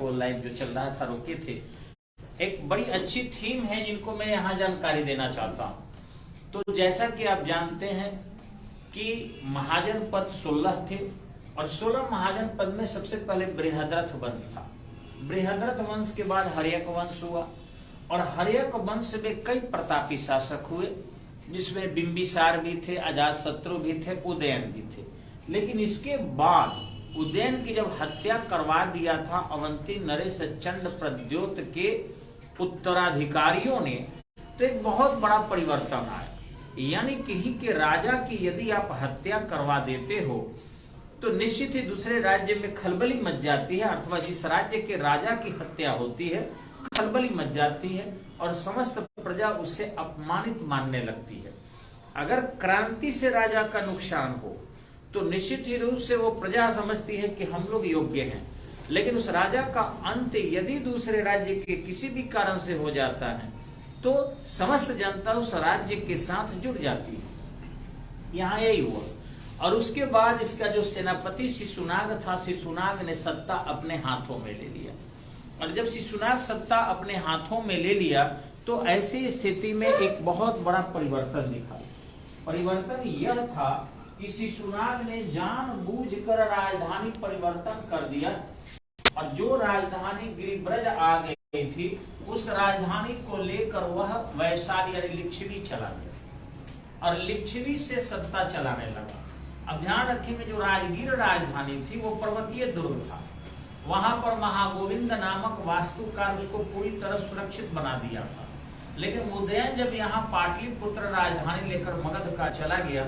को लाइव जो चल रहा था रोके थे। एक बड़ी अच्छी थीम है जिनको मैं यहाँ जानकारी देना चाहता हूँ। तो जैसा कि आप जानते हैं कि महाजन पद 16 थे और 16 महाजन पद में सबसे पहले बृहद्रथ वंश था। बृहद्रथ वंश के बाद हर्यक वंश हुआ और हर्यक वंश में कई प्रतापी शासक हुए, जिसमें बिंबिसार भी थे, अजातशत्रु भी थे, उदयन भी थे। लेकिन इसके बाद उदयन की जब हत्या करवा दिया था अवंती नरेश चंड प्रद्योत के उत्तराधिकारियों ने, तो एक बहुत बड़ा परिवर्तन आया। यानी कहीं के राजा की यदि आप हत्या करवा देते हो तो निश्चित ही दूसरे राज्य में खलबली मच जाती है, अथवा जिस राज्य के राजा की हत्या होती है खलबली मच जाती है और समस्त प्रजा उससे अपमानित मानने लगती है। अगर क्रांति से राजा का नुकसान हो तो निश्चित ही रूप से वो प्रजा समझती है कि हम लोग योग्य हैं, लेकिन उस राजा का अंत यदि दूसरे राज्य के किसी भी कारण से हो जाता है तो समस्त जनता उस राज्य के साथ जुड़ जाती है। यहाँ यही हुआ। और उसके बाद इसका जो सेनापति शिशुनाग था, शिशुनाग ने सत्ता अपने हाथों में ले लिया। और जब शिशुनाग सत्ता अपने हाथों में ले लिया तो ऐसी स्थिति में एक बहुत बड़ा परिवर्तन दिखा। परिवर्तन यह था कि शिशुनाग ने जानबूझकर राजधानी परिवर्तन कर दिया और जो राजधानी गिरिब्रज आ गई थी उस राजधानी को लेकर वह वैशाली यानी लिच्छवी चला गया और लिच्छवी से सत्ता चलाने लगा। अब ध्यान रखेंगे जो राजगीर राजधानी थी वो पर्वतीय दुर्ग था। वहां पर महागोविंद नामक वास्तुकार उसको पूरी तरह सुरक्षित बना दिया था। लेकिन उदयन जब यहाँ पाटलिपुत्र राजधानी लेकर मगध का चला गया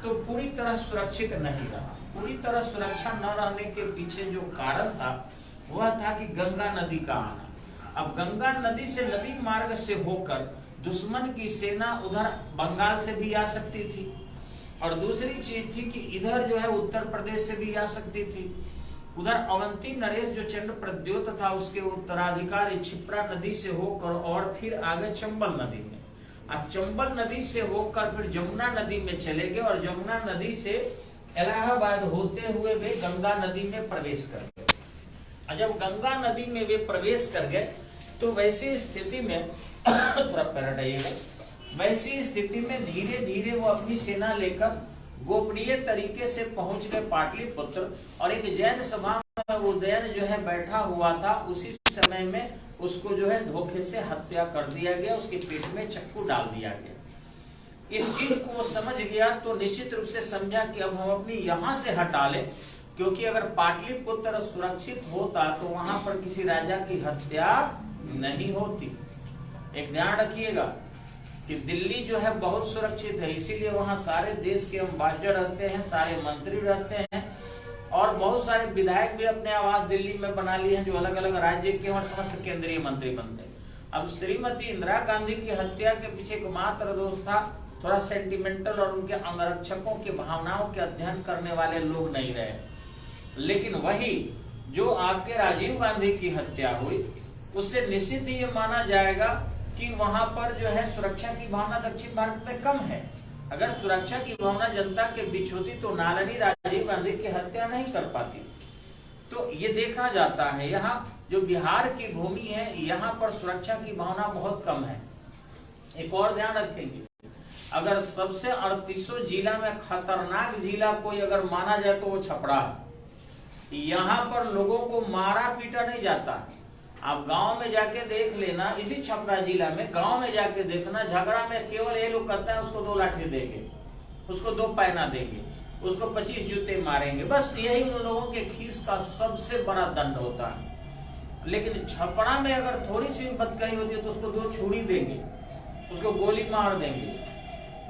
तो पूरी तरह सुरक्षित नहीं रहा। पूरी तरह सुरक्षा न रहने के पीछे जो कारण था वह था कि गंगा नदी का आना। अब गंगा नदी से नदी मार्ग से होकर दुश्मन की सेना उधर बंगाल से भी आ सकती थी और दूसरी चीज थी कि इधर जो है उत्तर प्रदेश से भी आ सकती थी। उधर अवंती नरेश जो चंड प्रद्योत था उसके उत्तराधिकारी क्षिप्रा नदी से होकर और फिर आगे चंबल नदी में, अब चंबल नदी से होकर फिर जमुना नदी में चले गए और जमुना नदी से इलाहाबाद होते हुए वे गंगा नदी में प्रवेश कर गए। जब गंगा नदी में वे प्रवेश कर गए तो वैसी स्थिति में थोड़ा पैराडाइएगा, वैसी स्थिति में धीरे धीरे वो अपनी सेना लेकर गोपनीय तरीके से पहुंच गए पाटलिपुत्र और एक जैन सभा में उदयन जो है बैठा हुआ था। उसी समय में उसको जो है धोखे से हत्या कर दिया गया, उसके पेट में चक्कू डाल दिया गया। इस चीज को वो समझ गया तो निश्चित रूप से समझा कि अब हम अपनी यहां से हटा ले, क्योंकि अगर पाटलिपुत्र सुरक्षित होता तो वहां पर किसी राजा की हत्या नहीं होती। एक ध्यान रखिएगा कि दिल्ली जो है बहुत सुरक्षित है, इसीलिए वहां सारे देश के एम्बेसडर रहते हैं, सारे मंत्री रहते हैं और बहुत सारे विधायक भी अपने आवास दिल्ली में बना लिए हैं जो अलग अलग राज्य के और समस्त केंद्रीय मंत्री बनते हैं। अब श्रीमती इंदिरा गांधी की हत्या के पीछे एकमात्र दोष था थोड़ा सेंटिमेंटल और उनके अंगरक्षकों की भावनाओं के अध्ययन करने वाले लोग नहीं रहे। लेकिन वही जो आपके राजीव गांधी की हत्या हुई उससे निश्चित ही ये माना जाएगा कि वहां पर जो है सुरक्षा की भावना दक्षिण भारत में कम है। अगर सुरक्षा की भावना जनता के बीच होती तो नालनी राजीव गांधी की हत्या नहीं कर पाती। तो ये देखा जाता है यहाँ जो बिहार की भूमि है यहाँ पर सुरक्षा की भावना बहुत कम है। एक और ध्यान रखेंगे, अगर सबसे 38 जिला में खतरनाक जिला कोई अगर माना जाए तो वो छपरा है। यहाँ पर लोगों को मारा पीटा नहीं जाता। आप गांव में जाके देख लेना, इसी छपरा जिला में गांव में जाके देखना, झगड़ा में केवल ये लोग कहते हैं उसको 2 लाठी देंगे, उसको 2 पैना देंगे, उसको 25 जूते मारेंगे, बस यही उन लोगों के खीस का सबसे बड़ा दंड होता है। लेकिन छपरा में अगर थोड़ी सी बदकाई होती है तो उसको 2 छुरी देंगे, उसको गोली मार देंगे।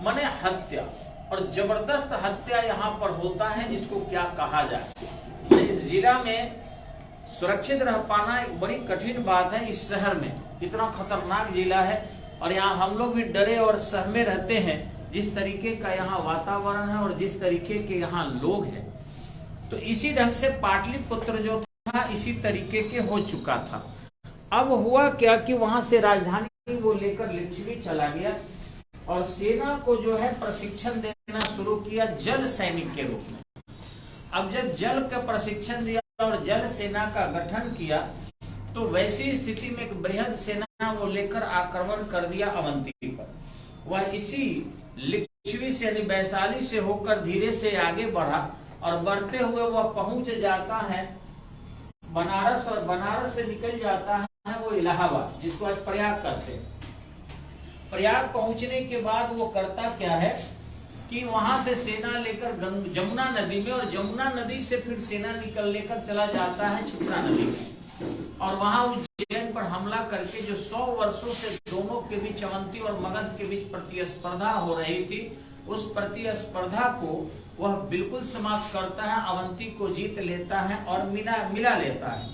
माने हत्या और जबरदस्त हत्या यहाँ पर होता है। इसको क्या कहा जाए, इस जिला में सुरक्षित रह पाना एक बड़ी कठिन बात है। इस शहर में इतना खतरनाक जिला है और यहाँ हम लोग भी डरे और सहमे रहते हैं जिस तरीके का यहाँ वातावरण है और जिस तरीके के यहाँ लोग हैं। तो इसी ढंग से पाटलिपुत्र जो था इसी तरीके के हो चुका था। अब हुआ क्या कि वहां से राजधानी वो लेकर लिच्छवी चला गया और सेना को जो है प्रशिक्षण देना शुरू किया जल सैनिक के रूप में। अब जब जल का प्रशिक्षण दिया और जल सेना का गठन किया तो वैसी स्थिति में एक बृहद सेना वो लेकर आक्रमण कर दिया अवंती पर। वह इसी लिच्छवी से यानी वैशाली से होकर धीरे से आगे बढ़ा और बढ़ते हुए वह पहुंच जाता है बनारस, और बनारस से निकल जाता है वो इलाहाबाद, जिसको आज प्रयाग करते हैं। प्रयाग पहुंचने के बाद वो करता क्या है कि वहां से सेना लेकर जमुना नदी में, और जमुना नदी से फिर सेना निकल लेकर चला जाता है क्षिप्रा नदी में, और वहां उज्जैन पर हमला करके जो 100 वर्षों से दोनों के बीच, अवंती और मगध के बीच प्रतिस्पर्धा हो रही थी, उस प्रतिस्पर्धा को वह बिल्कुल समाप्त करता है, अवंती को जीत लेता है और मिला लेता है।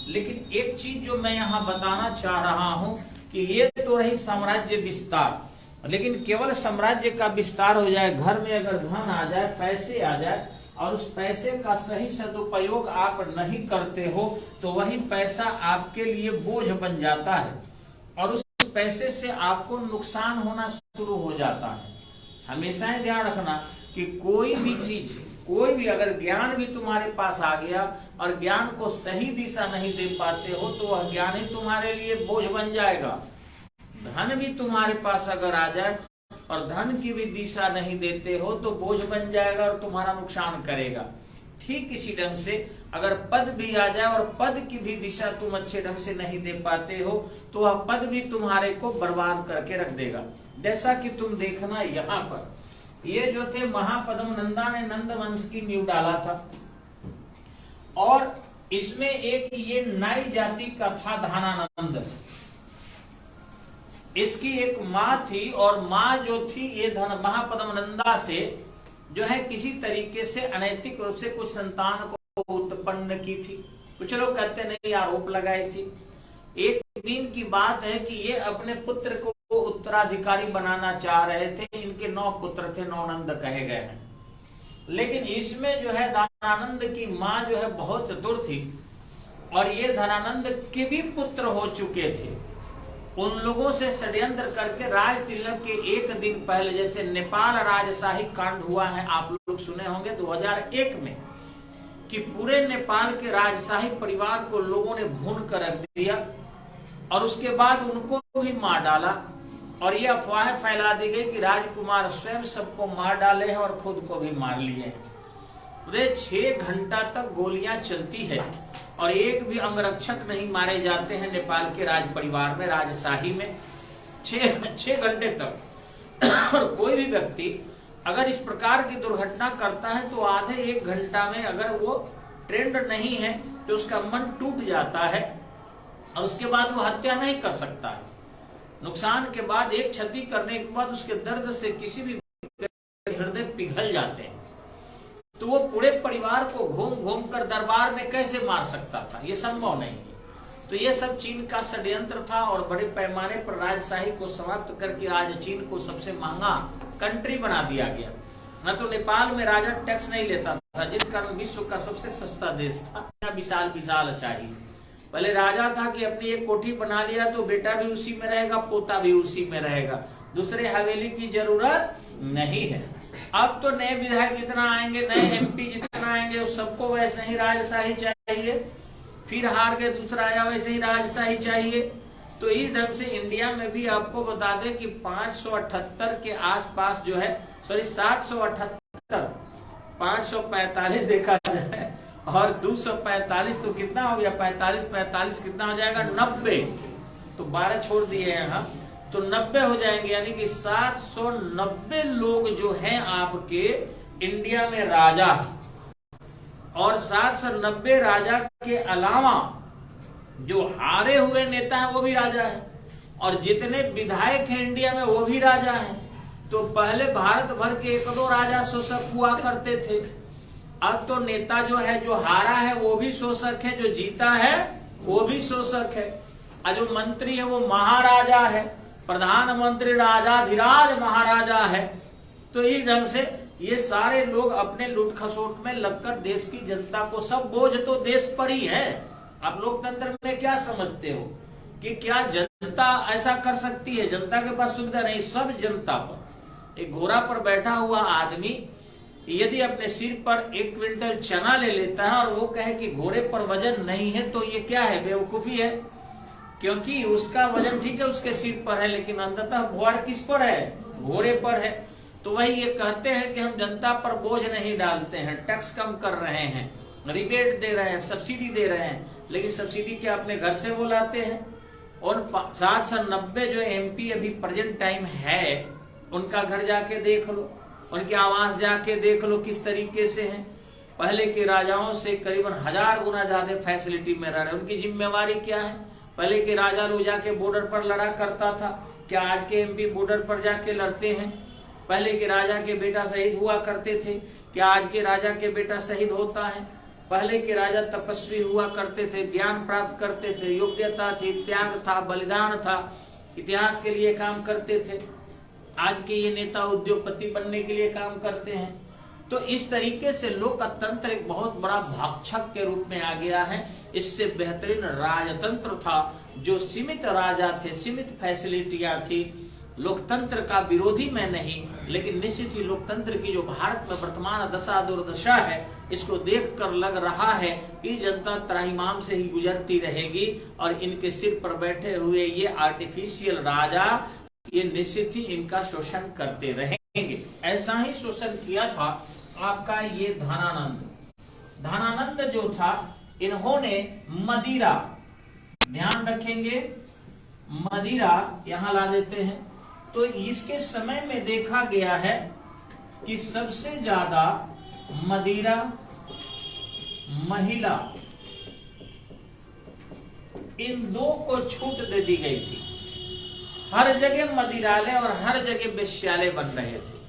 लेकिन एक चीज जो मैं यहाँ बताना चाह रहा हूं कि ये तो रही साम्राज्य विस्तार, लेकिन केवल साम्राज्य का विस्तार हो जाए, घर में अगर धन आ जाए, पैसे आ जाए, और उस पैसे का सही सदुपयोग आप नहीं करते हो, तो वही पैसा आपके लिए बोझ बन जाता है और उस पैसे से आपको नुकसान होना शुरू हो जाता है। हमेशा ही ध्यान रखना कि कोई भी चीज, कोई भी अगर ज्ञान भी तुम्हारे पास आ गया और ज्ञान को सही दिशा नहीं दे पाते हो, तो वह ज्ञान ही तुम्हारे लिए बोझ बन जाएगा। धन भी तुम्हारे पास अगर आ जाए और धन की भी दिशा नहीं देते हो, तो बोझ बन जाएगा और तुम्हारा नुकसान करेगा। ठीक इसी ढंग से अगर पद भी आ जाए और पद की भी दिशा तुम अच्छे ढंग से नहीं दे पाते हो, तो वह पद भी तुम्हारे को बर्बाद करके रख देगा। जैसा कि तुम देखना यहाँ पर, ये जो थे महापद्म नंदा ने नंद वंश की नींव डाला था, और इसमें एक ये नाई जाति का था धनानंद। इसकी एक माँ थी, और माँ जो थी ये महापद्म नंदा से जो है किसी तरीके से अनैतिक रूप से कुछ संतान को उत्पन्न की थी। कुछ लोग कहते नहीं, आरोप लगाई थी। एक दिन की बात है कि ये अपने पुत्र को उत्तराधिकारी बनाना चाह रहे थे। इनके 9 पुत्र थे, 9 नंद कहे गए हैं। लेकिन इसमें जो है धनानंद की माँ जो है बहुत दूर थी, और ये धनानंद के भी पुत्र हो चुके थे। उन लोगों से षड्यंत्र करके राज तिलक के एक दिन पहले, जैसे नेपाल राजशाही कांड हुआ है, आप लोग सुने होंगे 2001 में, कि पूरे नेपाल के राजशाही परिवार को लोगों ने भून कर रख दिया, और उसके बाद उनको भी मार डाला, और ये अफवाह फैला दी गई कि राजकुमार स्वयं सबको मार डाले हैं और खुद को भी मार लिए हैं। पूरे 6 घंटा तक गोलियां चलती है और एक भी अंगरक्षक नहीं मारे जाते हैं नेपाल के राज परिवार में, राजशाही में 6 घंटे तक। और कोई भी व्यक्ति अगर इस प्रकार की दुर्घटना करता है, तो आधे 1 घंटा में अगर वो ट्रेंड नहीं है, तो उसका मन टूट जाता है और उसके बाद वो हत्या नहीं कर सकता है। नुकसान के बाद, एक क्षति करने के बाद उसके दर्द से किसी भी हृदय पिघल जाते हैं, तो वो पूरे परिवार को घूम घूम कर दरबार में कैसे मार सकता था? ये संभव नहीं है। तो ये सब चीन का षड्यंत्र था, और बड़े पैमाने पर राजशाही को समाप्त करके आज चीन को सबसे महंगा कंट्री बना दिया गया। न तो नेपाल में राजा टैक्स नहीं लेता था, जिस कारण विश्व का सबसे सस्ता देश था। विशाल विशाल चाहिए। पहले राजा था कि अपनी एक कोठी बना लिया तो बेटा भी उसी में रहेगा, पोता भी उसी में रहेगा, दूसरे हवेली की जरूरत नहीं है। अब तो नए विधायक जितना आएंगे, नए एमपी जितना आएंगे, उस सबको वैसे ही राजशाही चाहिए। फिर हार गए, दूसरा आया, वैसे ही राजशाही चाहिए। तो इस ढंग से इंडिया में भी आपको बता दें कि 578 के आसपास जो है, सॉरी 778, 545 देखा जाए, और 245 तो कितना हो गया? 45 कितना हो जाएगा? 90। तो 12 छोड़ दिए हैं हम, तो 90 हो जाएंगे। यानी कि 790 लोग जो हैं आपके इंडिया में राजा, और 790 राजा के अलावा जो हारे हुए नेता हैं वो भी राजा है, और जितने विधायक हैं इंडिया में वो भी राजा हैं। तो पहले भारत भर के 1-2 राजा शोषक हुआ करते थे, अब तो नेता जो है, जो हारा है वो भी शोषक है, जो जीता है वो भी शोषक है, और जो मंत्री है वो महाराजा है, प्रधानमंत्री राजाधिराज महाराजा है। तो इस ढंग से ये सारे लोग अपने लूट खसोट में लगकर देश की जनता को, सब बोझ तो देश पर ही है। आप लोकतंत्र में क्या समझते हो कि क्या जनता ऐसा कर सकती है? जनता के पास सुविधा नहीं, सब जनता पर। एक घोड़ा पर बैठा हुआ आदमी यदि अपने सिर पर 1 क्विंटल चना ले लेता है और वो कहे कि घोड़े पर वजन नहीं है, तो ये क्या है? बेवकूफी है। क्योंकि उसका वजन ठीक है उसके सिर पर है, लेकिन अंततः भार किस पर है? घोड़े पर है। तो वही ये कहते हैं कि हम जनता पर बोझ नहीं डालते हैं, टैक्स कम कर रहे हैं, रिबेट दे रहे हैं, सब्सिडी दे रहे हैं, लेकिन सब्सिडी क्या अपने घर से वो लाते हैं? और 7 से 90 जो MP अभी प्रेजेंट टाइम है, उनका घर जाके देख लो, उनके आवास जाके देख लो किस तरीके से हैं। पहले के राजाओं से करीबन 1000 गुना ज्यादा फैसिलिटी में रह रहे। उनकी जिम्मेवारी क्या है? पहले के राजा लोग जाके बॉर्डर पर लड़ा करता था, क्या आज के MP बॉर्डर पर जाके लड़ते हैं? पहले के राजा के बेटा शहीद हुआ करते थे, क्या आज के राजा के बेटा शहीद होता है? पहले के राजा तपस्वी हुआ करते थे, ज्ञान प्राप्त करते थे, योग्यता थी, त्याग था, बलिदान था, इतिहास के लिए काम करते थे। आज के ये नेता उद्योगपति बनने के लिए काम करते हैं। तो इस तरीके से लोकतंत्र एक बहुत बड़ा भक्षक के रूप में आ गया है। इससे बेहतरीन राजतंत्र था जो सीमित राजा थे, सीमित फैसिलिटियां थी। लोकतंत्र का विरोधी मैं नहीं, लेकिन निश्चित ही लोकतंत्र की जो भारत में वर्तमान दशा दुर्दशा है, इसको देखकर लग रहा है कि जनता त्राहिमाम से ही गुजरती रहेगी और इनके सिर पर बैठे हुए ये आर्टिफिशियल राजा ये निश्चित ही इनका शोषण करते रहेंगे। ऐसा ही शोषण किया था आपका ये धनानंद। धनानंद जो था, इन्होंने मदिरा, ध्यान रखेंगे मदिरा यहां ला देते हैं, तो इसके समय में देखा गया है कि सबसे ज्यादा मदिरा महिला, इन दो को छूट दे दी गई थी। हर जगह मदिरालय और हर जगह वेश्यालय बन रहे थे।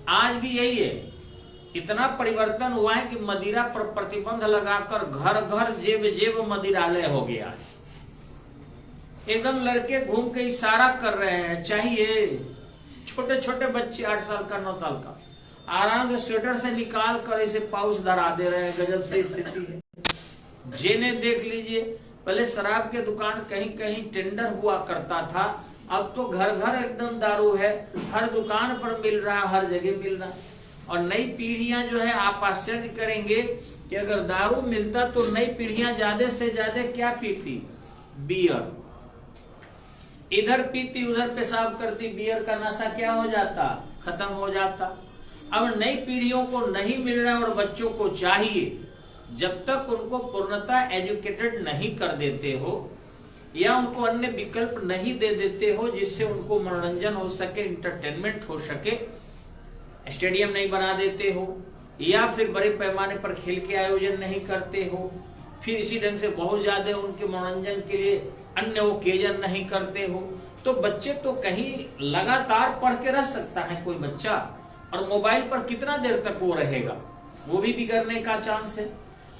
आज भी यही है। इतना परिवर्तन हुआ है कि मदिरा पर प्रतिबंध लगाकर घर घर जेब जेब मदिरालय हो गया है। एकदम लड़के घूम के इशारा कर रहे हैं, चाहिए। छोटे छोटे बच्चे 8 साल का 9 साल का आराम से स्वेटर से निकाल कर इसे पाउच धरा दे रहे हैं। गजब से स्थिति है। जेने देख लीजिए, पहले शराब के दुकान कहीं कहीं टेंडर हुआ करता था, अब तो घर घर एकदम दारू है, हर दुकान पर मिल रहा, हर जगह मिल रहा। और नई पीढ़ियां जो है, आप आश्चर्य करेंगे कि अगर दारू मिलता तो नई पीढ़ियां ज्यादा से ज्यादा क्या पीती? बियर। इधर पीती उधर पेशाब करती, बियर का नशा क्या हो जाता? खत्म हो जाता। अब नई पीढ़ियों को नहीं मिल रहा और बच्चों को चाहिए। जब तक उनको पूर्णतः एजुकेटेड नहीं कर देते हो या उनको अन्य विकल्प नहीं दे देते हो जिससे उनको मनोरंजन हो सके, इंटरटेनमेंट हो सके, स्टेडियम नहीं बना देते हो या फिर बड़े पैमाने पर खेल के आयोजन नहीं करते हो, फिर इसी ढंग से बहुत ज्यादा उनके मनोरंजन के लिए अन्य ओकेजन नहीं करते हो, तो बच्चे तो कहीं लगातार पढ़ के रह सकता है कोई बच्चा, और मोबाइल पर कितना देर तक वो रहेगा, वो भी बिगड़ने का चांस है।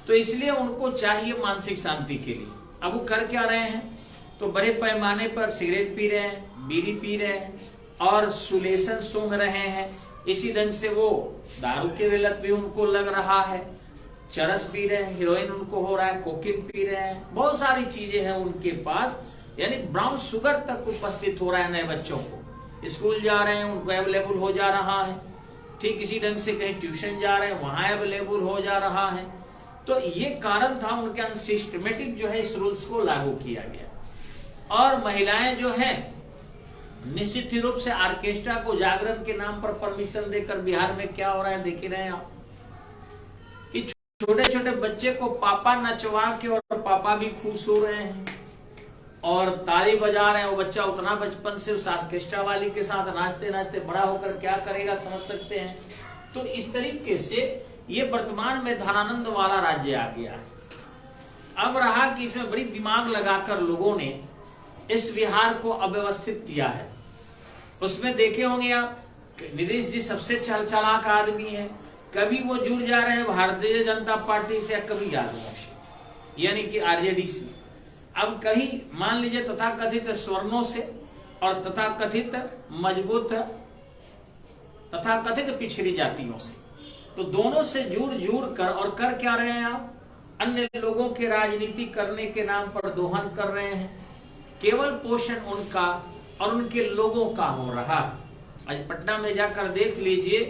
तो इसलिए उनको चाहिए मानसिक शांति के लिए। अब वो कर क्या रहे हैं? तो बड़े पैमाने पर सिगरेट पी रहे हैं, बीड़ी पी रहे हैं और सुलेशन सूंघ रहे हैं। इसी ढंग से वो दारू की लत भी उनको लग रहा है, चरस पी रहे हैं, हीरोइन उनको हो रहा है, कोकीन पी रहे हैं, बहुत सारी चीजें हैं उनके पास, यानी ब्राउन शुगर तक उपस्थित हो रहा है नए बच्चों को। स्कूल जा रहे हैं, उनको अवेलेबल हो जा रहा है। ठीक इसी ढंग से कहीं ट्यूशन जा रहे हैं, वहां अवेलेबल हो जा रहा है। तो ये कारण था उनके अनसिस्टमेटिक जो है इस रूल्स को लागू किया गया। और महिलाएं जो है निश्चित रूप से ऑर्केस्ट्रा को जागरण के नाम पर परमिशन देकर, बिहार में क्या हो रहा है देख रहे हैं आप, कि छोटे छोटे बच्चे को पापा नचवा के और पापा भी खुश हो रहे हैं और ताली बजा रहे हैं। वो बच्चा उतना बचपन से उस ऑर्केस्ट्रा वाली के साथ नाचते नाचते बड़ा होकर क्या करेगा समझ सकते हैं। तो इस तरीके से ये वर्तमान में धनानंद वाला राज्य आ गया है। अब रहा कि इसमें बड़ी दिमाग लगाकर लोगों ने इस विहार को अव्यवस्थित किया है। उसमें देखे होंगे आप, नीतीश जी सबसे चालाक आदमी है। कभी वो जुड़ जा रहे हैं भारतीय जनता पार्टी से, कभी यादव यानी कि आरजेडी से, अब कहीं मान लीजिए तथाकथित स्वर्णों से और तथाकथित मजबूत तथाकथित पिछड़ी जातियों से, तो दोनों से जुड़ कर और कर क्या रहे हैं आप? अन्य लोगों के राजनीति करने के नाम पर दोहन कर रहे हैं। केवल पोषण उनका और उनके लोगों का हो रहा। आज पटना में जाकर देख लीजिए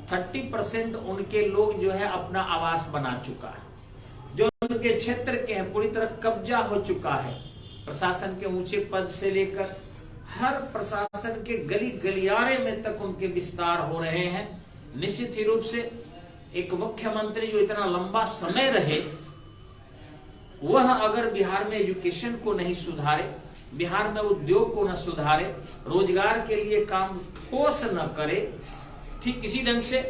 30% उनके लोग जो है अपना आवास बना चुका है। जो उनके क्षेत्र के हैं पूरी तरह कब्जा हो चुका है। प्रशासन के ऊंचे पद से लेकर हर प्रशासन के गली गलियारे में तक उनके विस्तार हो रहे हैं। निश्चित ही रूप से एक मुख्यमंत्री जो इतना लंबा समय रहे, वह अगर बिहार में एजुकेशन को नहीं सुधारे, बिहार में उद्योग को न सुधारे, रोजगार के लिए काम ठोस न करे, ठीक इसी ढंग से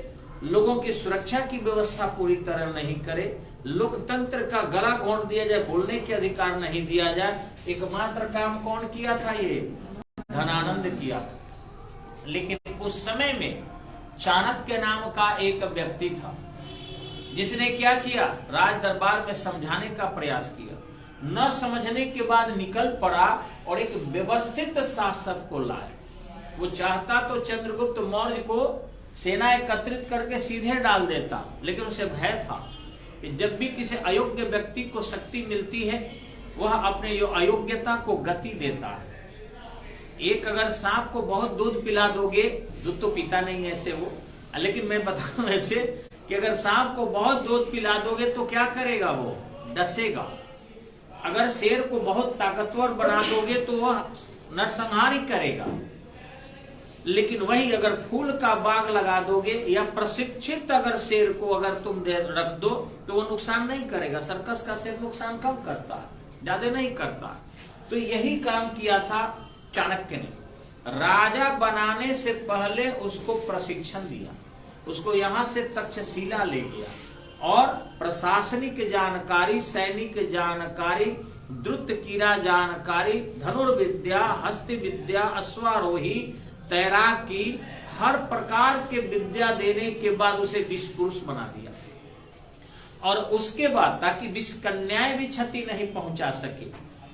लोगों की सुरक्षा की व्यवस्था पूरी तरह नहीं करे, लोकतंत्र का गला घोंट दिया जाए, बोलने के अधिकार नहीं दिया जाए, एकमात्र काम कौन किया था? ये धनानंद किया था। लेकिन उस समय में चाणक्य नाम का एक व्यक्ति था जिसने क्या किया? राज दरबार में समझाने का प्रयास किया। न समझने के बाद निकल पड़ा और एक व्यवस्थित शासक को लाए। वो चाहता तो चंद्रगुप्त मौर्य को सेना एकत्रित करके सीधे डाल देता, लेकिन उसे भय था कि जब भी किसी अयोग्य व्यक्ति को शक्ति मिलती है, वह अपने यो अयोग्यता को गति देता है। एक अगर सांप को बहुत दूध पिला दोगे, दूध तो पीता नहीं है ऐसे वो, लेकिन मैं बताऊं ऐसे कि अगर सांप को बहुत दूध पिला दोगे तो क्या करेगा? वो डसेगा। अगर शेर को बहुत ताकतवर बना दोगे तो वह नरसंहार ही करेगा। लेकिन वही अगर फूल का बाग लगा दोगे या प्रशिक्षित अगर शेर को अगर तुम रख दो तो वो नुकसान नहीं करेगा। सर्कस का शेर नुकसान कम करता है, ज्यादा नहीं करता। तो यही काम किया था चाणक्य ने। राजा बनाने से पहले उसको प्रशिक्षण दिया, उसको यहां से तक्षशिला ले गया और प्रशासनिक जानकारी, सैनिक जानकारी, द्रुत कीड़ा जानकारी, धनुर्विद्या, हस्त विद्या, अश्वारोही, तैराकी, हर प्रकार के विद्या देने के बाद उसे विश्व पुरुष बना दिया। और उसके बाद ताकि विश्व कन्याएं भी क्षति नहीं पहुंचा सके,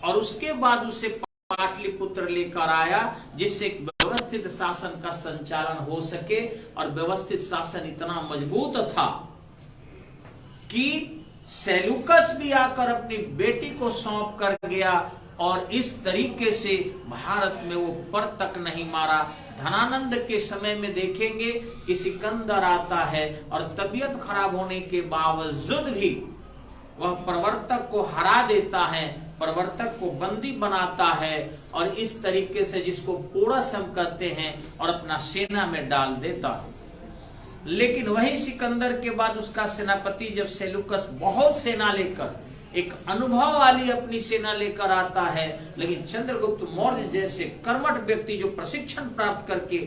और उसके बाद उसे पाटलिपुत्र लेकर आया जिससे एक व्यवस्थित शासन का संचालन हो सके। और व्यवस्थित शासन इतना मजबूत था कि सेल्यूकस भी आकर अपनी बेटी को सौंप कर गया और इस तरीके से भारत में वो पर तक नहीं मारा। धनानंद के समय में देखेंगे कि सिकंदर आता है और तबीयत खराब होने के बावजूद भी वह प्रवर्तक को हरा देता है, प्रवर्तक को बंदी बनाता है और इस तरीके से जिसको पोरस हम कहते हैं और अपना सेना में डाल देता है। लेकिन वही सिकंदर के बाद उसका सेनापति जब सेल्यूकस बहुत सेना लेकर, एक अनुभव वाली अपनी सेना लेकर आता है, लेकिन चंद्रगुप्त मौर्य जैसे कर्मठ व्यक्ति जो प्रशिक्षण प्राप्त करके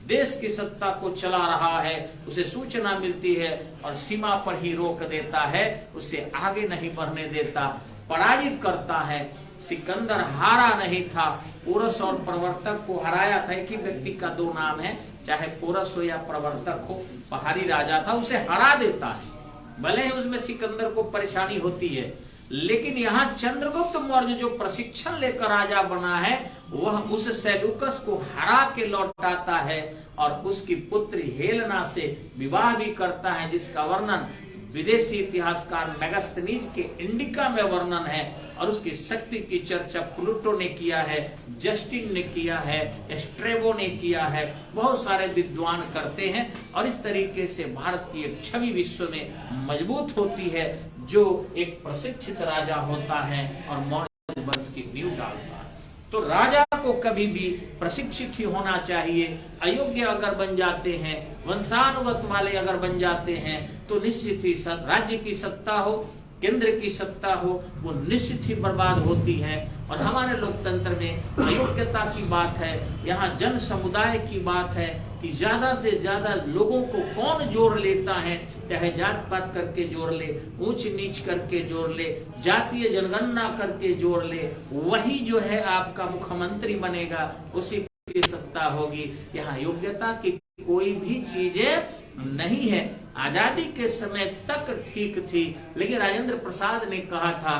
देश की सत्ता को चला रहा है, उसे सूचना मिलती है और सीमा पर ही रोक देता है, उसे आगे नहीं बढ़ने देता, पराजित करता है। सिकंदर हारा नहीं था, पोरस और प्रवर्तक को हराया था। एक ही व्यक्ति का दो नाम है, चाहे पोरस हो या प्रवर्तक हो, पहाड़ी राजा था, उसे हरा देता है। भले ही उसमें सिकंदर को परेशानी होती है, लेकिन यहाँ चंद्रगुप्त मौर्य जो प्रशिक्षण लेकर राजा बना है, वह उस सेल्यूकस को हरा के लौटाता है और उसकी पुत्री हेलेना से विवाह भी करता है, जिसका वर्णन विदेशी इतिहासकार मेगास्थनीज के इंडिका में वर्णन है। और उसकी शक्ति की चर्चा प्लूटो ने किया है, जस्टिन ने किया है, स्ट्रेबो ने किया है, बहुत सारे विद्वान करते हैं। और इस तरीके से भारत की एक छवि विश्व में मजबूत होती है, जो एक प्रशिक्षित राजा होता है और मौर्य वंश की नींव डालता है। तो राजा को कभी भी प्रशिक्षित ही होना चाहिए। अयोग्य अगर बन जाते हैं, वंशानुगत वाले अगर बन जाते हैं, तो निश्चित ही राज्य की सत्ता हो, केंद्र की सत्ता हो, वो निश्चित ही बर्बाद होती है। और हमारे लोकतंत्र में अयोग्यता की बात है, यहाँ जन समुदाय की बात है कि ज्यादा से ज्यादा लोगों को कौन जोड़ लेता है, चाहे जात पात करके जोड़ ले, ऊंच नीच करके जोड़ ले, जातीय जनगणना करके जोड़ ले, वही जो है आपका मुख्यमंत्री बनेगा, उसी की सत्ता होगी। यहाँ योग्यता की कोई भी चीजें नहीं है। आजादी के समय तक ठीक थी, लेकिन राजेंद्र प्रसाद ने कहा था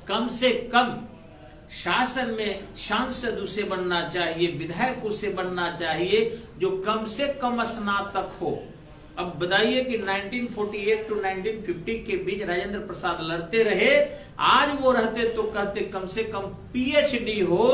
कम से कम शासन में सांसद उसे बनना चाहिए, विधायक उसे बनना चाहिए जो कम से कम स्नातक हो। अब बताइए कि 1948 टू 1950 के बीच राजेंद्र प्रसाद लड़ते रहे, आज वो रहते तो कहते कम से कम पीएचडी हो,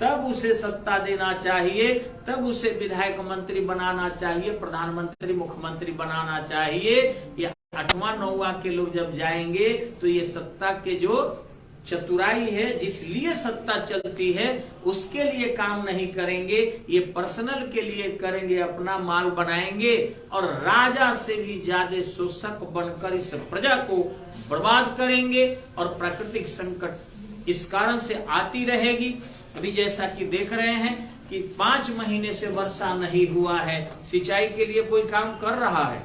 तब उसे सत्ता देना चाहिए, तब उसे विधायक मंत्री बनाना चाहिए, प्रधानमंत्री मुख्यमंत्री बनाना चाहिए। ये 8वां 9वां के लोग जब जाएंगे तो ये सत्ता के जो चतुराई है, जिस लिए सत्ता चलती है, उसके लिए काम नहीं करेंगे, ये पर्सनल के लिए करेंगे, अपना माल बनाएंगे और राजा से भी ज्यादा शोषक बनकर इस प्रजा को बर्बाद करेंगे और प्राकृतिक संकट इस कारण से आती रहेगी। अभी जैसा कि देख रहे हैं कि 5 महीने से वर्षा नहीं हुआ है, सिंचाई के लिए कोई काम कर रहा है?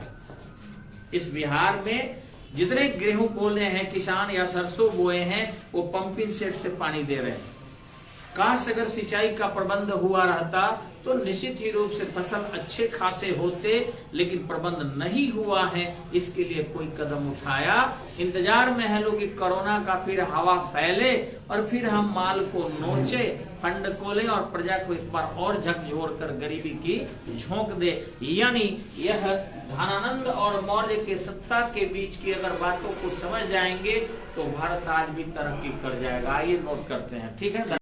इस बिहार में जितने गेहूं बोले हैं किसान या सरसों बोए हैं, वो पंपिंग सेट से पानी दे रहे हैं। काश अगर सिंचाई का प्रबंध हुआ रहता तो निश्चित ही रूप से फसल अच्छे खासे होते, लेकिन प्रबंध नहीं हुआ है, इसके लिए कोई कदम उठाया। इंतजार में है लोग कि कोरोना का फिर हवा फैले और फिर हम माल को नोचे, फंड खोले और प्रजा को एक बार और झकझोर कर गरीबी की झोंक दे। यानी यह धनानंद और मौर्य के सत्ता के बीच की अगर बातों को समझ जाएंगे तो भारत आज भी तरक्की कर जाएगा। आइए नोट करते हैं, ठीक है।